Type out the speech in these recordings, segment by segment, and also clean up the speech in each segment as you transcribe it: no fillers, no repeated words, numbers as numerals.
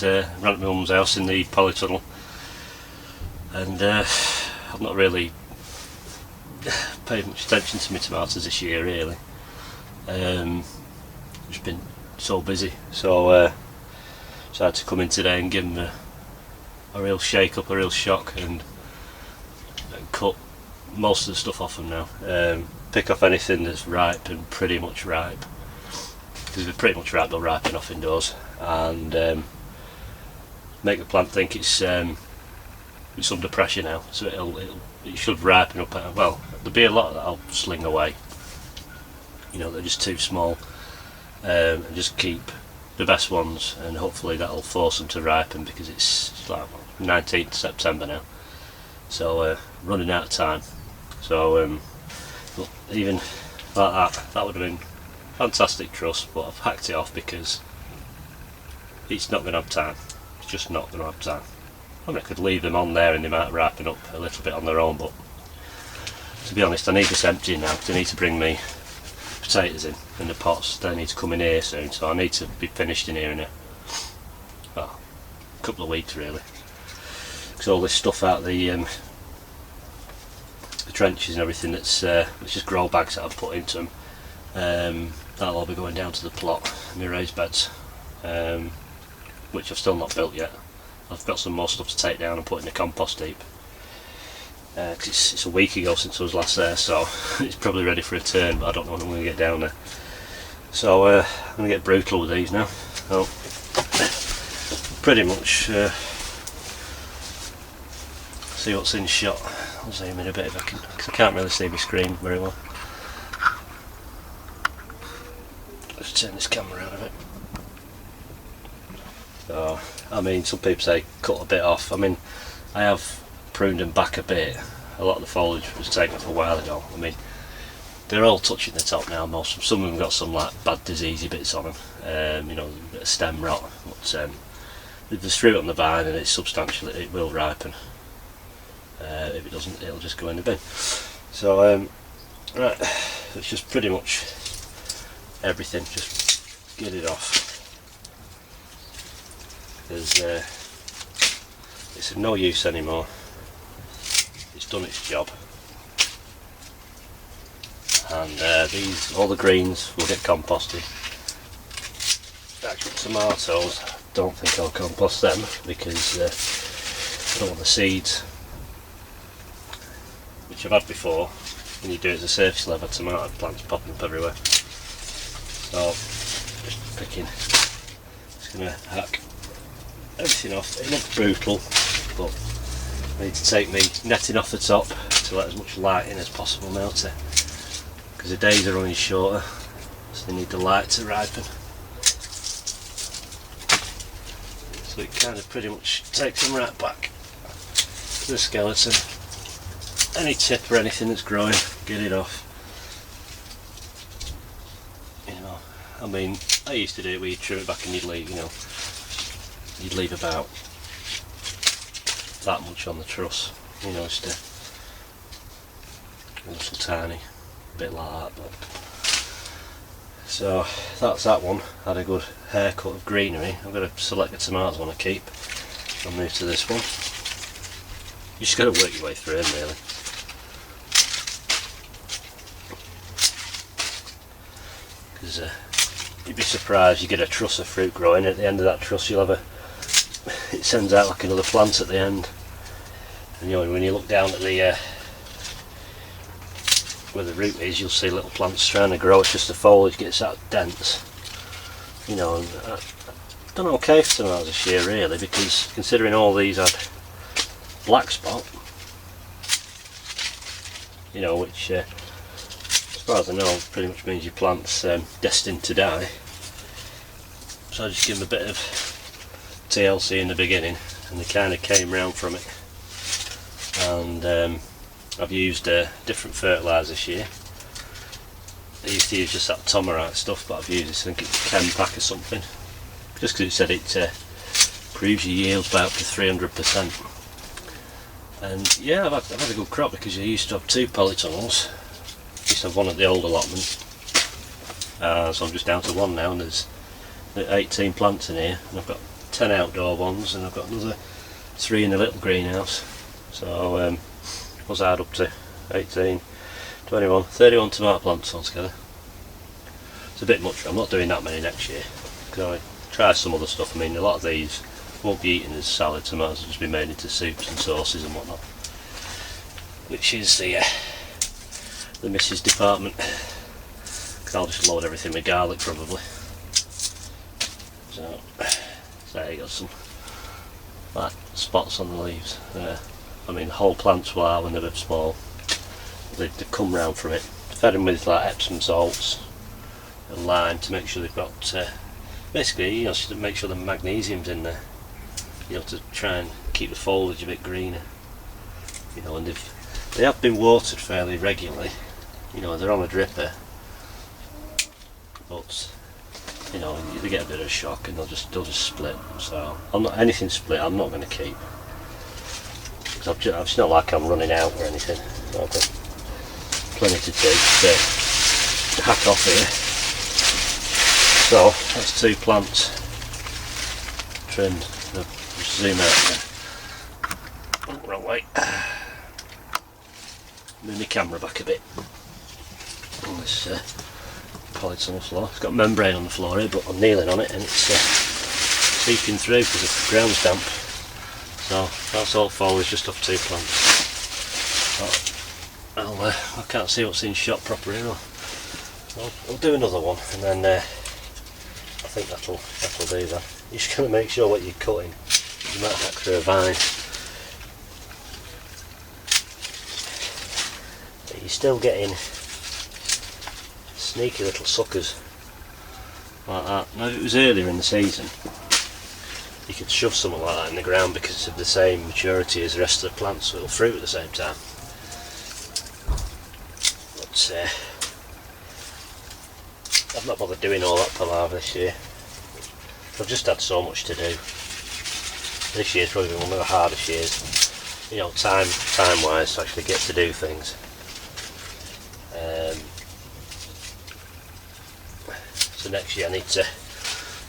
ran at my mum's house in the polytunnel, and I've not really paid much attention to my tomatoes this year really. Just been so busy, so I had to come in today and give them a real shake up, a real shock, and cut most of the stuff off them now. Pick off anything that's ripe and pretty much ripe, because if they're pretty much ripe they'll ripen off indoors, and make the plant think it's under pressure now, so it should ripen up. Well, there'll be a lot that I'll sling away, you know, they're just too small, and just keep the best ones, and hopefully that'll force them to ripen, because it's like 19th September now, so running out of time. So even like that would have been fantastic truss, but I've hacked it off because it's not going to have time. It's just not going to have time. I mean, I could leave them on there and they might ripen up a little bit on their own, but to be honest I need this empty now, because I need to bring me potatoes in the pots. They need to come in here soon, so I need to be finished in here in a couple of weeks really, because all this stuff out the trenches and everything that's it's just grow bags that I've put into them, that'll all be going down to the plot, my raised beds, which I've still not built yet. I've got some more stuff to take down and put in the compost heap, because it's a week ago since I was last there, so it's probably ready for a turn, but I don't know when I'm going to get down there. So I'm going to get brutal with these now. So pretty much see what's in shot. I'll zoom in a bit if I can, because I can't really see my screen very well. Let's turn this camera out of it. So, I mean, some people say cut a bit off. I mean, I have pruned them back a bit. A lot of the foliage was taken off a while ago. I mean, they're all touching the top now. Most of them, some of them got some like bad diseasey bits on them. You know, a bit of stem rot. But if there's fruit on the vine and it's substantial, it will ripen. If it doesn't, it'll just go in the bin. So right, it's just pretty much everything. Just get it off, because it's of no use anymore. It's done its job, and all the greens will get composted. Actually, tomatoes, I don't think I'll compost them, because I don't want the seeds, which I've had before, when you do it as a surface level tomato plants popping up everywhere. So just picking, just going to hack everything off. It looks brutal, but I need to take me netting off the top to let as much light in as possible now, because the days are running shorter, so they need the light to ripen. So it kind of pretty much takes them right back to the skeleton. Any tip or anything that's growing, get it off. You know, I mean, I used to do it where you'd trim it back and you'd leave, you know, you'd leave about that much on the truss, you know, just a little tiny bit like that. But so that's that one. Had a good haircut of greenery. I'm going to select the tomatoes I want to keep. I'll move to this one. You just got to work your way through them really. Because you'd be surprised, you get a truss of fruit growing, at the end of that truss you'll have it sends out like another plant at the end. And you know, when you look down at the where the root is, you'll see little plants trying to grow. It's just the foliage gets that dense, you know. And I've done okay for tomatoes this year really, because considering all these had black spot, you know, which as far as I know pretty much means your plant's destined to die. So I just give them a bit of TLC in the beginning, and they kind of came round from it. And I've used different fertiliser this year. I used to use just that Tomarite stuff, but I've used this, I think it's Chem Pack or something, just because it said it improves your yields by up to 300%. And yeah, I've had a good crop, because I used to have 2 polytunnels. I used to have one at the old allotment, so I'm just down to 1 now, and there's 18 plants in here, and I've got 10 outdoor ones, and I've got another 3 in a little greenhouse. So what's that up to? 18, 21, 31 tomato plants altogether. It's a bit much. I'm not doing that many next year, because I try some other stuff. I mean, a lot of these won't be eaten as salad tomatoes, will just be made into soups and sauces and whatnot, which is the missus department. Because I'll just load everything with garlic probably. So there you got some like spots on the leaves there. I mean, the whole plants will have when they're a bit small. They come round from it. Fed them with like Epsom salts and lime to make sure they've got basically, you know, to make sure the magnesium's in there, you know, to try and keep the foliage a bit greener, you know. And they have been watered fairly regularly, you know, they're on a dripper, but you know, they get a bit of a shock and they'll just split. So anything split I'm not going to keep, because it's not like I'm running out or anything. So I've got plenty to do to hack off here. So that's 2 plants trimmed. I'll zoom out there. Oh, wrong way. Move my camera back a bit. On this pallets on the floor. It's got membrane on the floor here, but I'm kneeling on it and it's seeping through because the ground's damp. So that's all foliage just off 2 plants. I can't see what's in shot proper here. I'll do another one, and then I think that'll do that. You're just going to make sure what you're cutting. You might hack through a vine. But you're still getting sneaky little suckers like that. Now if it was earlier in the season, you could shove something like that in the ground because it's of the same maturity as the rest of the plants, so it'll fruit at the same time. But I've not bothered doing all that palaver this year. I've just had so much to do. This year's probably been one of the hardest years, you know, time wise, to actually get to do things. So next year I need to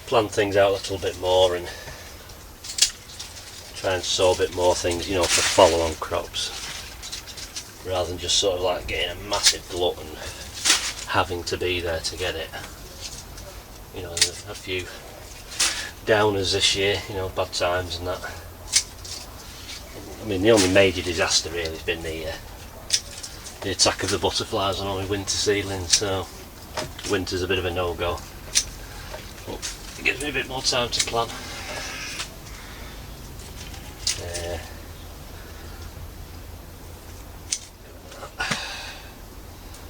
plan things out a little bit more and try and sow a bit more things, you know, for follow-on crops, rather than just sort of like getting a massive glut and having to be there to get it. You know, there's a few downers this year, you know, bad times and that. I mean, the only major disaster really has been the attack of the butterflies on all my winter seedlings, so winter's a bit of a no-go. But it gives me a bit more time to plan.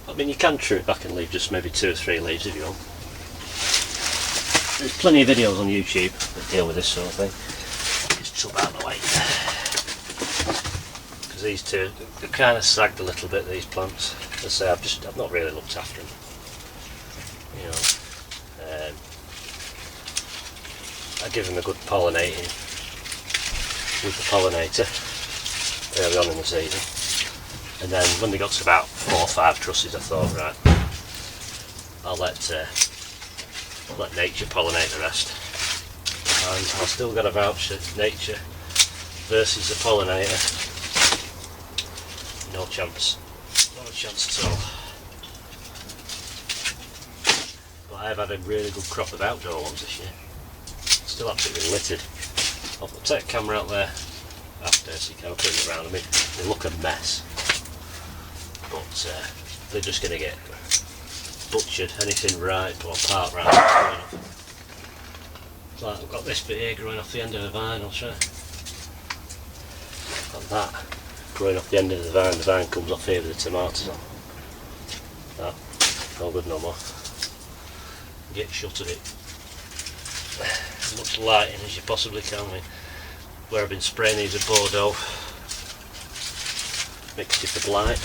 I mean, you can trim it back and leave just maybe 2 or 3 leaves if you want. There's plenty of videos on YouTube that deal with this sort of thing. Just chop out the way. Because these two, they're kind of sagged a little bit, these plants. As I say, I've not really looked after them. You know, I give them a good pollinating with the pollinator early on in the season. And then when they got to about 4 or 5 trusses, I thought, right, I'll let nature pollinate the rest. And I've still got to vouch that nature versus the pollinator, no chance at all. But I have had a really good crop of outdoor ones this year. Still absolutely littered. I'll take the camera out there after so you can put it around. I mean, they look a mess, but they're just going to get butchered. Anything ripe or part ripe growing off. Like I've got this bit here growing off the end of a vine, I'll show you. Got that growing off the end of the vine comes off here with the tomatoes on. That, no good no more. Get shut of it. As much lighting as you possibly can. I mean, where I've been spraying these with Bordeaux mixed it with light.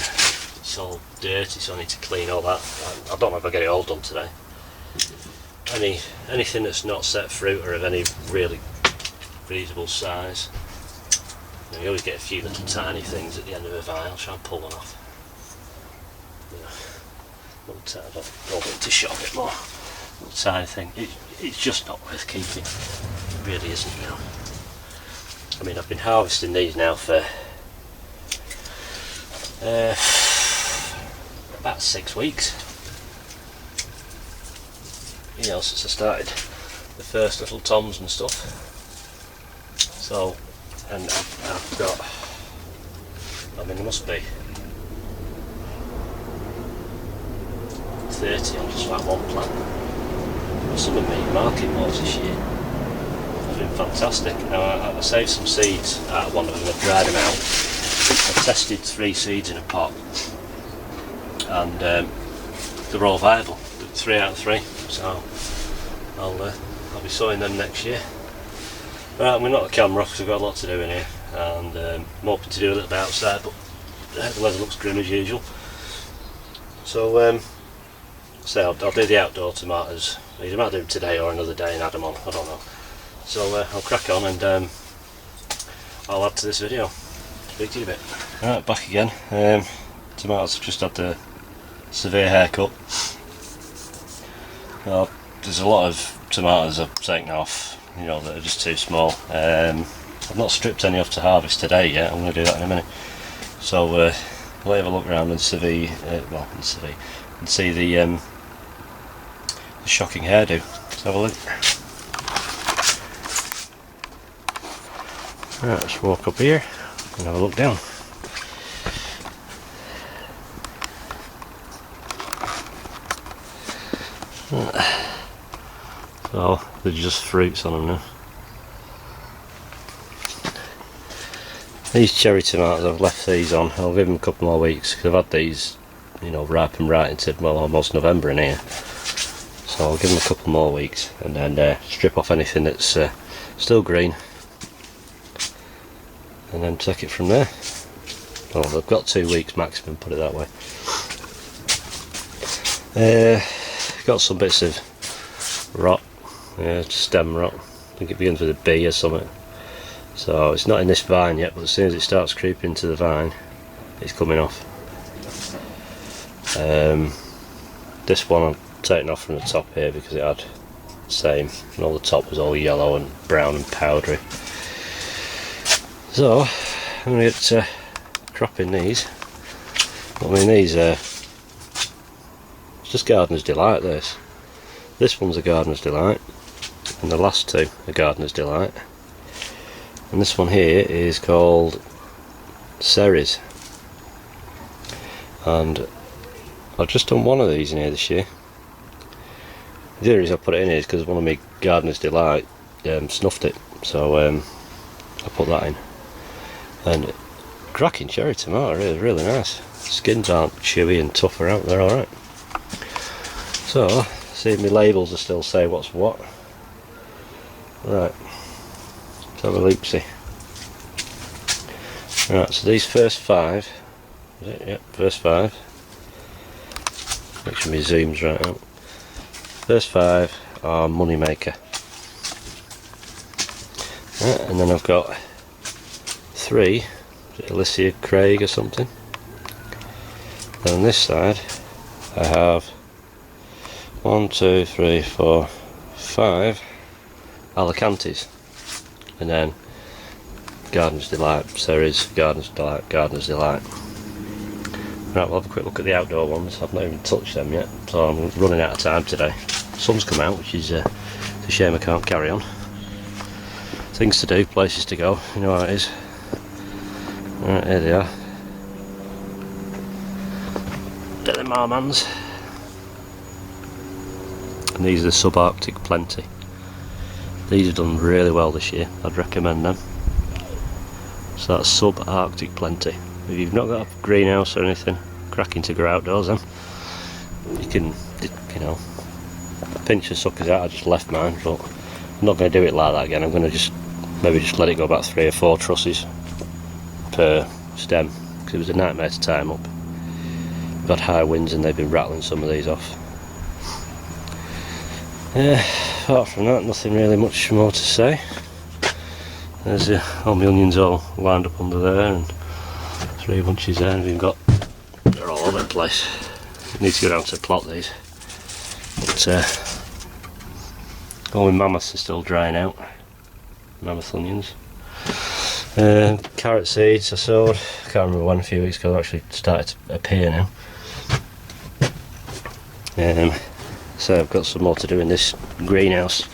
It's all dirty, so I need to clean all that. I don't know if I'll get it all done today. Anything that's not set fruit or of any really reasonable size. You always get a few little tiny things at the end of a vine. I'll try and pull one off. I'll go into shot a bit more. Little tiny thing. It's just not worth keeping. really isn't now. I mean, I've been harvesting these now for about 6 weeks. You know, since I started the first little toms and stuff. So, and I've got, I mean, there must be 30 on just that one plant. Some of me market modes this year have been fantastic. Now I saved some seeds out of one of them, I dried them out. I tested 3 seeds in a pot, and they're all viable. 3 out of 3. So I'll be sowing them next year. Right, we're not a camera because we've got a lot to do in here, and I'm hoping to do a little bit outside, but the weather looks grim as usual. So I'll do the outdoor tomatoes. Either might do them today or another day and add them on, I don't know. So I'll crack on and I'll add to this video. Speak to you in a bit. Right, back again. Tomatoes have just had a severe haircut. Well, there's a lot of tomatoes I've taken off, you know, that are just too small. I've not stripped any off to harvest today yet. I'm going to do that in a minute. So we'll have a look around and see the shocking hairdo. Let's have a look. Right, let's walk up here and have a look down. So they're just fruits on them now. These cherry tomatoes, I've left these on. I'll give them a couple more weeks because I've had these, you know, ripen right into, well, almost November in here. So I'll give them a couple more weeks and then strip off anything that's still green, and then take it from there. Well, they've got 2 weeks maximum, put it that way. Got some bits of rot, stem rot. I think it begins with a B or something. So it's not in this vine yet, but as soon as it starts creeping into the vine, it's coming off. This one I'm taking off from the top here because it had the same, and all the top was all yellow and brown and powdery. So I'm going to get cropping these. I mean, these it's just Gardener's Delight. This one's a Gardener's Delight, and the last 2 are Gardener's Delight, and this one here is called Ceres, and I've just done one of these in here this year. The only reason I put it in here is because one of my Gardener's Delight snuffed it, so I put that in. And cracking cherry tomato, really nice. Skins aren't chewy and tougher out, they're alright. So, see if my labels will still say what's what. Right, let's have a look-see. Right, so these first 5, is it? Yep, first 5. Make sure my zoom's right out. First 5 are Moneymaker. Right, and then I've got 3, is it Alicia Craig or something? Then on this side I have 1, 2, 3, 4, 5 Alicantes, and then Gardener's Delight, Ceres, Gardener's Delight, Gardener's Delight. Right, we'll have a quick look at the outdoor ones. I've not even touched them yet, so I'm running out of time today. Sun's come out, which is a shame I can't carry on. Things to do, places to go, you know how it is. Right, here they are. They're the Marmans. And these are the Subarctic Plenty. These have done really well this year, I'd recommend them. So that's Subarctic Plenty. If you've not got a greenhouse or anything, cracking to go outdoors then. You can, you know, pinch the suckers out. I just left mine, but I'm not going to do it like that again. I'm going to maybe just let it go about 3 or 4 trusses per stem, because it was a nightmare to tie them up. We've had high winds and they've been rattling some of these off. Apart from that, nothing really much more to say. There's all my onions all lined up under there, and 3 bunches there, and they're all over the place. Need to go down to plot these. But all my mammoths are still drying out. mammoth onions. Carrot seeds I sowed, I can't remember when, a few weeks ago. They're actually started to appear now. So I've got some more to do in this greenhouse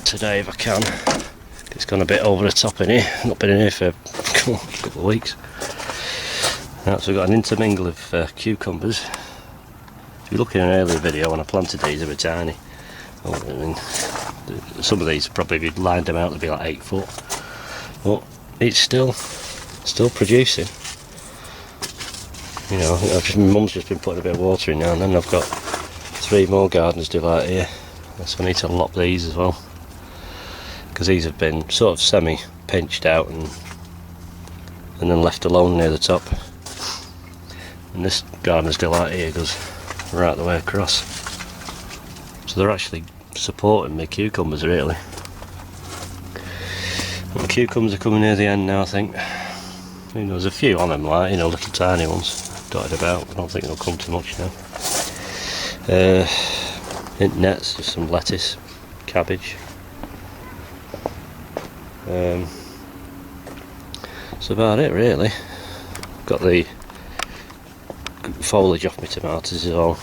today if I can. It's gone a bit over the top in here. Not been in here for a couple of weeks. Right, so we've got an intermingle of cucumbers. If you look in an earlier video when I planted these, they were tiny. Well, I mean, some of these probably, if you'd lined them out, they'd be like 8 foot. But it's still producing. You know, my mum's just been putting a bit of water in now and then. I've got 3 more gardens do out here, so I need to lop these as well, because these have been sort of semi pinched out and then left alone near the top. And this gardener's delight here goes right the way across, so they're actually supporting my cucumbers really. And the cucumbers are coming near the end now, I think. You know, there's a few on them, like, you know, little tiny ones dotted about. I don't think they'll come too much now. In nets, just some lettuce, cabbage. That's about it really. Got the foliage off my tomatoes is all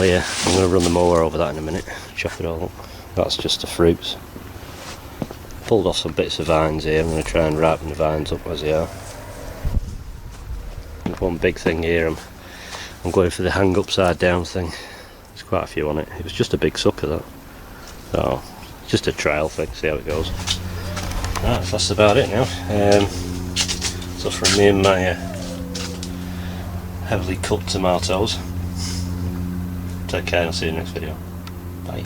here. I'm going to run the mower over that in a minute, chop it all up. That's just the fruits. Pulled off some bits of vines here. I'm going to try and ripen the vines up as they are. There's one big thing here. I'm going for the hang upside down thing. There's quite a few on it. It was just a big sucker, that. So just a trial thing, see how it goes. Right, that's about it now. So from me and my heavily cut tomatoes. Take care and I'll see you in the next video. Bye.